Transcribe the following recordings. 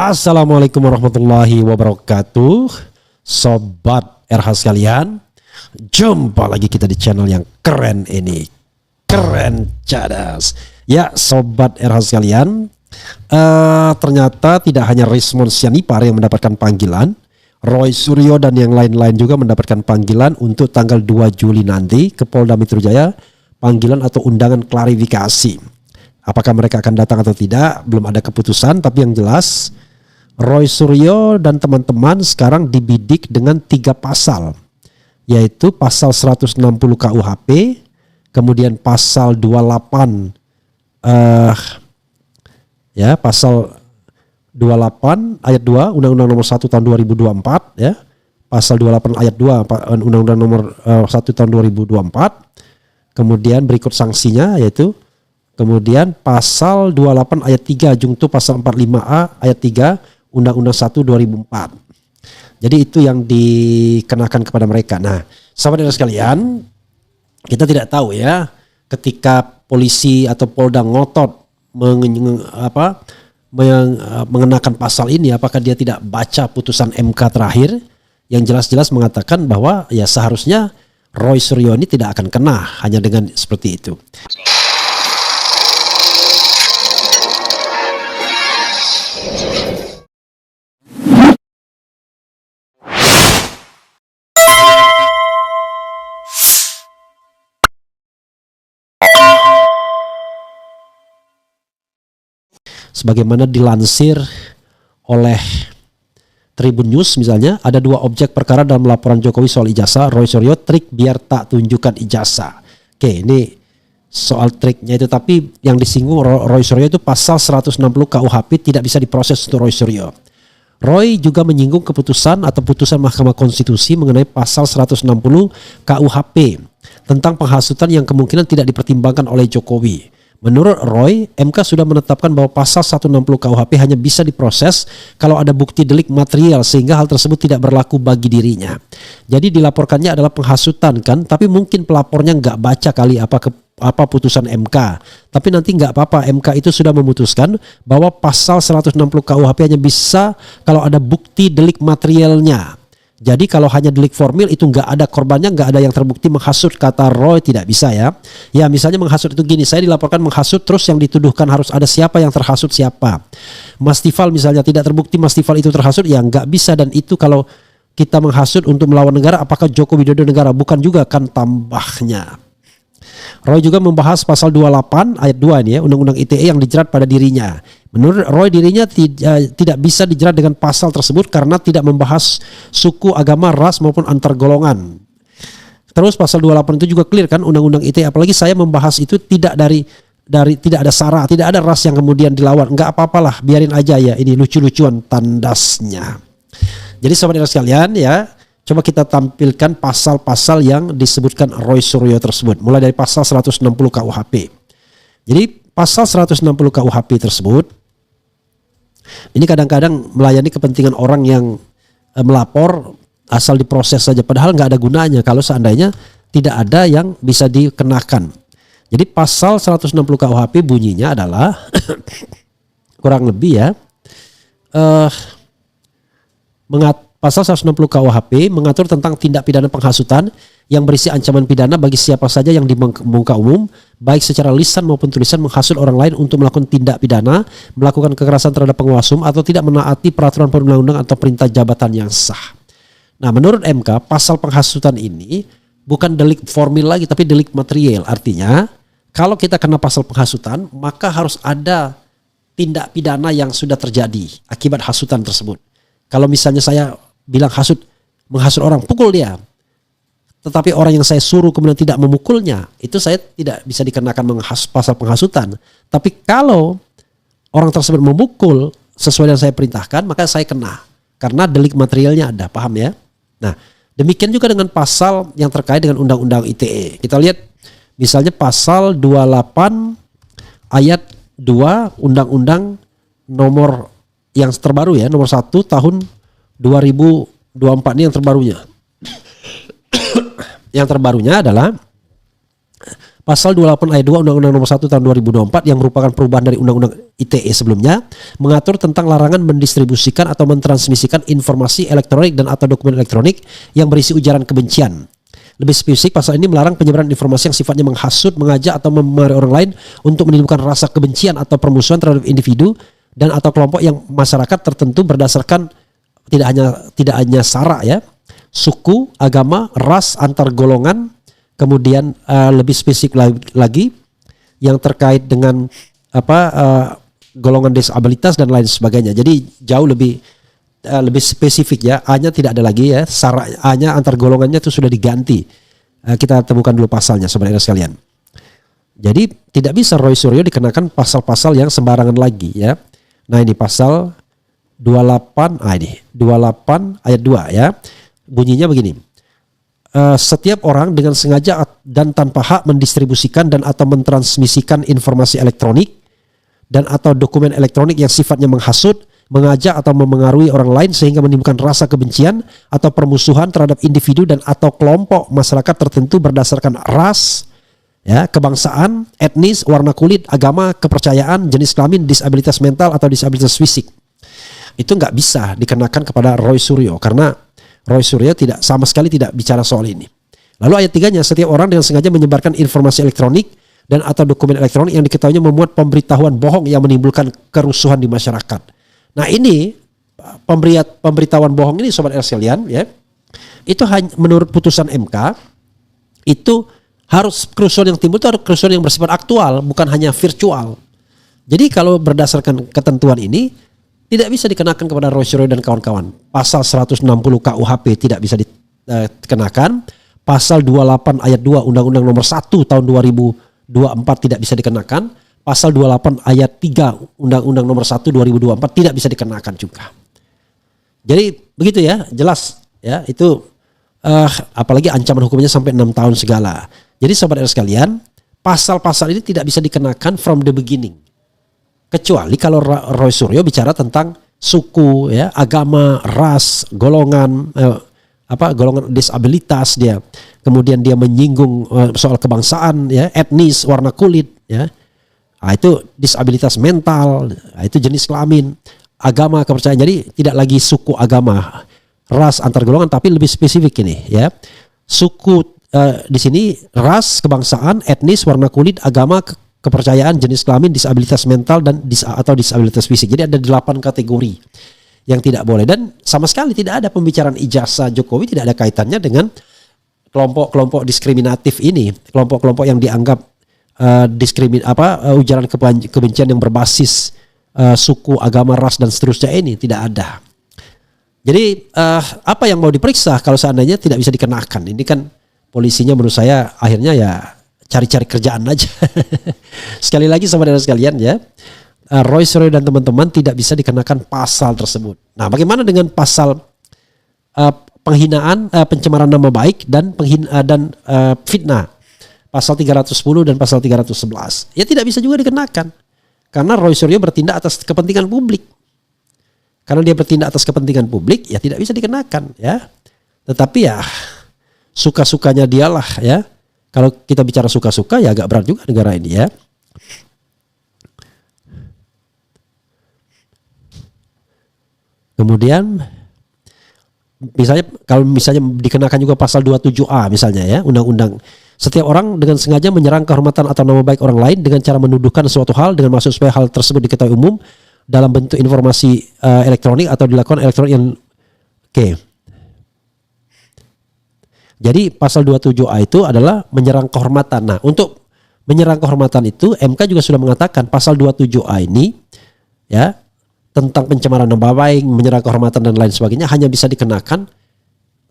Assalamualaikum warahmatullahi wabarakatuh. Sobat RH sekalian, jumpa lagi kita di channel yang keren ini, keren cadas. Ya Sobat RH sekalian, ternyata tidak hanya Rismond Sianipar yang mendapatkan panggilan, Roy Suryo dan yang lain-lain juga mendapatkan panggilan untuk tanggal 2 Juli nanti ke Polda Metro Jaya, panggilan atau undangan klarifikasi. Apakah mereka akan datang atau tidak, belum ada keputusan, tapi yang jelas Roy Suryo dan teman-teman sekarang dibidik dengan 3 pasal, yaitu pasal 160 KUHP, kemudian pasal 28 pasal 28 ayat 2 Undang-Undang nomor 1 tahun 2024 ya. Pasal 28 ayat 2 Undang-Undang nomor 1 tahun 2024. Kemudian berikut sanksinya yaitu kemudian pasal 28 ayat 3 jungto pasal 45A ayat 3 Undang-Undang 1 2004. Jadi itu yang dikenakan kepada mereka. Nah, sahabat sekalian, kita tidak tahu ya, ketika polisi atau Polda ngotot mengenakan pasal ini, apakah dia tidak baca putusan MK terakhir yang jelas-jelas mengatakan bahwa ya seharusnya Roy Suryo ini tidak akan kena hanya dengan seperti itu. Sebagaimana dilansir oleh Tribun News misalnya, ada 2 objek perkara dalam laporan Jokowi soal ijazah. Roy Suryo, trik biar tak tunjukkan ijazah. Oke, ini soal triknya itu, tapi yang disinggung Roy Suryo itu pasal 160 KUHP tidak bisa diproses untuk Roy Suryo. Roy juga menyinggung keputusan atau putusan Mahkamah Konstitusi mengenai pasal 160 KUHP tentang penghasutan yang kemungkinan tidak dipertimbangkan oleh Jokowi. Menurut Roy, MK sudah menetapkan bahwa pasal 160 KUHP hanya bisa diproses kalau ada bukti delik material, sehingga hal tersebut tidak berlaku bagi dirinya. Jadi dilaporkannya adalah penghasutan kan, tapi mungkin pelapornya nggak baca kali apa putusan MK. Tapi nanti nggak apa-apa, MK itu sudah memutuskan bahwa pasal 160 KUHP hanya bisa kalau ada bukti delik materialnya. Jadi kalau hanya delik formil itu nggak ada korbannya, nggak ada yang terbukti menghasut, kata Roy tidak bisa ya. Ya misalnya menghasut itu gini, saya dilaporkan menghasut terus yang dituduhkan harus ada siapa yang terhasut siapa. Mas Tifal misalnya tidak terbukti Mas Tifal itu terhasut, ya nggak bisa. Dan itu kalau kita menghasut untuk melawan negara, apakah Joko Widodo negara? Bukan juga kan tambahnya. Roy juga membahas pasal 28 ayat 2 ini ya, Undang-Undang ITE yang dijerat pada dirinya. Menurut Roy, dirinya tidak bisa dijerat dengan pasal tersebut karena tidak membahas suku, agama, ras maupun antar golongan. Terus pasal 28 itu juga clear kan, Undang-Undang ITE, apalagi saya membahas itu tidak dari tidak ada sara, tidak ada ras yang kemudian dilawan. Enggak apa-apalah, biarin aja ya, ini lucu-lucuan tandasnya. Jadi sahabat sekalian ya, coba kita tampilkan pasal-pasal yang disebutkan Roy Suryo tersebut. Mulai dari pasal 160 KUHP. Jadi pasal 160 KUHP tersebut, ini kadang-kadang melayani kepentingan orang yang melapor asal diproses saja. Padahal nggak ada gunanya kalau seandainya tidak ada yang bisa dikenakan. Jadi pasal 160 KUHP bunyinya adalah kurang lebih ya, pasal 160 KUHP mengatur tentang tindak pidana penghasutan yang berisi ancaman pidana bagi siapa saja yang di muka umum, baik secara lisan maupun tulisan, menghasut orang lain untuk melakukan tindak pidana, melakukan kekerasan terhadap penguasa umum, atau tidak menaati peraturan perundang-undangan atau perintah jabatan yang sah. Nah, menurut MK, pasal penghasutan ini bukan delik formil lagi, tapi delik material. Artinya, kalau kita kena pasal penghasutan, maka harus ada tindak pidana yang sudah terjadi akibat hasutan tersebut. Kalau misalnya saya bilang menghasut orang, pukul dia, tetapi orang yang saya suruh kemudian tidak memukulnya, itu saya tidak bisa dikenakan pasal penghasutan. Tapi kalau orang tersebut memukul sesuai yang saya perintahkan, maka saya kena, karena delik materialnya ada, paham ya? Nah, demikian juga dengan pasal yang terkait dengan Undang-Undang ITE. Kita lihat misalnya pasal 28 ayat 2 Undang-Undang nomor yang terbaru ya, nomor 1 tahun 2024 ini yang terbarunya. Yang terbarunya adalah Pasal 28 ayat 2 Undang-Undang Nomor 1 Tahun 2024 yang merupakan perubahan dari Undang-Undang ITE sebelumnya mengatur tentang larangan mendistribusikan atau mentransmisikan informasi elektronik dan atau dokumen elektronik yang berisi ujaran kebencian. Lebih spesifik, pasal ini melarang penyebaran informasi yang sifatnya menghasut, mengajak atau mempengaruhi orang lain untuk menimbulkan rasa kebencian atau permusuhan terhadap individu dan atau kelompok yang masyarakat tertentu berdasarkan tidak hanya sara ya, suku, agama, ras, antar golongan, kemudian lebih spesifik lagi yang terkait dengan golongan disabilitas dan lain sebagainya. Jadi jauh lebih spesifik ya, hanya tidak ada lagi ya sara, hanya antar golongannya itu sudah diganti. Kita temukan dulu pasalnya sebenarnya sekalian. Jadi tidak bisa Roy Suryo dikenakan pasal-pasal yang sembarangan lagi ya. Nah ini pasal 28 ayat 2 ya. Bunyinya begini. Setiap orang dengan sengaja dan tanpa hak mendistribusikan dan atau mentransmisikan informasi elektronik dan atau dokumen elektronik yang sifatnya menghasut, mengajak atau memengaruhi orang lain sehingga menimbulkan rasa kebencian atau permusuhan terhadap individu dan atau kelompok masyarakat tertentu berdasarkan ras, ya, kebangsaan, etnis, warna kulit, agama, kepercayaan, jenis kelamin, disabilitas mental atau disabilitas fisik. Itu nggak bisa dikenakan kepada Roy Suryo karena Roy Suryo sama sekali tidak bicara soal ini. Lalu ayat 3-nya, setiap orang dengan sengaja menyebarkan informasi elektronik dan atau dokumen elektronik yang diketahuinya memuat pemberitahuan bohong yang menimbulkan kerusuhan di masyarakat. Nah ini pemberitahuan bohong ini sobat sekalian ya, itu hanya menurut putusan MK itu harus kerusuhan yang timbul itu harus kerusuhan yang bersifat aktual, bukan hanya virtual. Jadi kalau berdasarkan ketentuan ini tidak bisa dikenakan kepada Roy Suryo dan kawan-kawan. Pasal 160 KUHP tidak bisa dikenakan. Pasal 28 ayat 2 Undang-Undang Nomor 1 Tahun 2024 tidak bisa dikenakan. Pasal 28 ayat 3 Undang-Undang Nomor 1 2024 tidak bisa dikenakan juga. Jadi begitu ya, jelas ya itu apalagi ancaman hukumnya sampai 6 tahun segala. Jadi sobat sekalian, pasal-pasal ini tidak bisa dikenakan from the beginning. Kecuali kalau Roy Suryo bicara tentang suku ya, agama, ras, golongan golongan disabilitas dia. Kemudian dia menyinggung soal kebangsaan ya, etnis, warna kulit ya. Nah, itu disabilitas mental, itu jenis kelamin, agama, kepercayaan. Jadi tidak lagi suku, agama, ras, antar golongan, tapi lebih spesifik ini ya. Suku di sini ras, kebangsaan, etnis, warna kulit, agama, kepercayaan, jenis kelamin, disabilitas mental dan atau disabilitas fisik. Jadi ada 8 kategori yang tidak boleh, dan sama sekali tidak ada pembicaraan ijazah Jokowi, tidak ada kaitannya dengan kelompok-kelompok diskriminatif ini, kelompok-kelompok yang dianggap ujaran kebencian yang berbasis suku, agama, ras dan seterusnya ini tidak ada. Jadi apa yang mau diperiksa kalau seandainya tidak bisa dikenakan? Ini kan polisinya menurut saya akhirnya ya cari-cari kerjaan aja. Sekali lagi saudara sekalian ya, Roy Suryo dan teman-teman tidak bisa dikenakan pasal tersebut. Nah, bagaimana dengan pasal penghinaan, pencemaran nama baik dan fitnah? Pasal 310 dan pasal 311. Ya tidak bisa juga dikenakan. Karena Roy Suryo bertindak atas kepentingan publik. Karena dia bertindak atas kepentingan publik, ya tidak bisa dikenakan ya. Tetapi ya suka-sukanya dialah ya. Kalau kita bicara suka-suka ya agak berat juga negara ini ya. Kemudian kalau misalnya dikenakan juga pasal 27A misalnya ya, undang-undang, setiap orang dengan sengaja menyerang kehormatan atau nama baik orang lain dengan cara menuduhkan suatu hal dengan maksud supaya hal tersebut diketahui umum dalam bentuk informasi elektronik atau dilakukan elektronik yang Jadi pasal 27A itu adalah menyerang kehormatan. Nah, untuk menyerang kehormatan itu MK juga sudah mengatakan pasal 27A ini ya, tentang pencemaran nama baik, menyerang kehormatan dan lain sebagainya hanya bisa dikenakan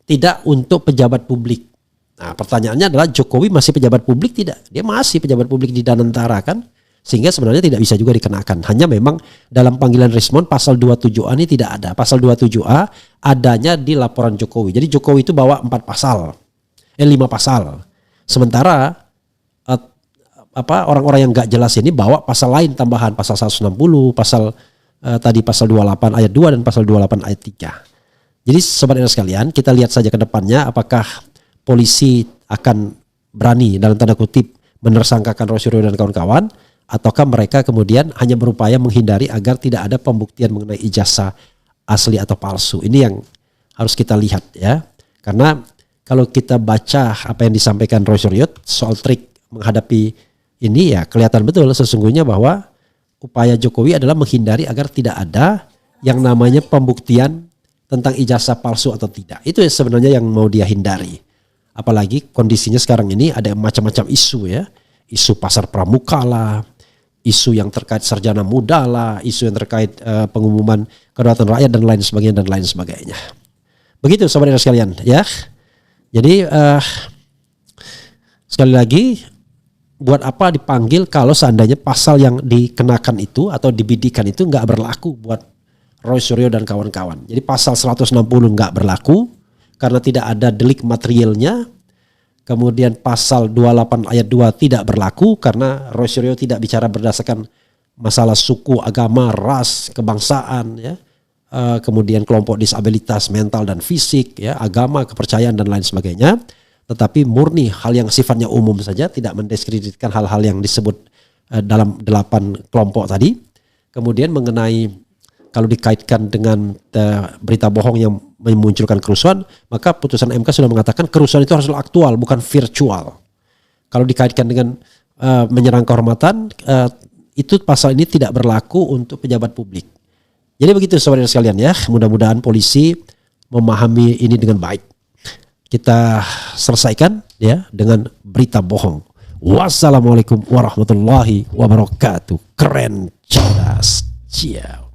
tidak untuk pejabat publik. Nah, pertanyaannya adalah Jokowi masih pejabat publik tidak? Dia masih pejabat publik di Danantara kan? Sehingga sebenarnya tidak bisa juga dikenakan. Hanya memang dalam panggilan respon pasal 27A ini tidak ada. Pasal 27A adanya di laporan Jokowi. Jadi Jokowi itu bawa 5 pasal. Sementara orang-orang yang nggak jelas ini bawa pasal lain tambahan, pasal 160, pasal 28 ayat 2 dan pasal 28 ayat 3. Jadi sobat sekalian, kita lihat saja ke depannya apakah polisi akan berani dalam tanda kutip menersangkakan Roy Suryo dan kawan-kawan, ataukah mereka kemudian hanya berupaya menghindari agar tidak ada pembuktian mengenai ijazah asli atau palsu. Ini yang harus kita lihat ya. Karena kalau kita baca apa yang disampaikan Roy Suryo soal trik menghadapi ini, ya kelihatan betul sesungguhnya bahwa upaya Jokowi adalah menghindari agar tidak ada yang namanya pembuktian tentang ijazah palsu atau tidak. Itu sebenarnya yang mau dia hindari. Apalagi kondisinya sekarang ini ada macam-macam isu ya. Isu pasar pramuka lah, isu yang terkait sarjana muda lah, isu yang terkait pengumuman kedaulatan rakyat dan lain sebagainya. Begitu saudara sekalian ya. Jadi sekali lagi, buat apa dipanggil kalau seandainya pasal yang dikenakan itu atau dibidikan itu nggak berlaku buat Roy Suryo dan kawan-kawan. Jadi pasal 160 nggak berlaku karena tidak ada delik materialnya. Kemudian pasal 28 ayat 2 tidak berlaku karena Roy Suryo tidak bicara berdasarkan masalah suku, agama, ras, kebangsaan ya. Kemudian kelompok disabilitas mental dan fisik ya, agama, kepercayaan dan lain sebagainya. Tetapi murni hal yang sifatnya umum saja, tidak mendiskreditkan hal-hal yang disebut dalam 8 kelompok tadi. Kemudian mengenai kalau dikaitkan dengan berita bohong yang memunculkan kerusuhan, maka putusan MK sudah mengatakan kerusuhan itu harus aktual, bukan virtual. Kalau dikaitkan dengan menyerang kehormatan, itu pasal ini tidak berlaku untuk pejabat publik. Jadi begitu saudara sekalian ya, mudah-mudahan polisi memahami ini dengan baik. Kita selesaikan ya dengan berita bohong. Wassalamualaikum warahmatullahi wabarakatuh. Keren, cerdas, ciao.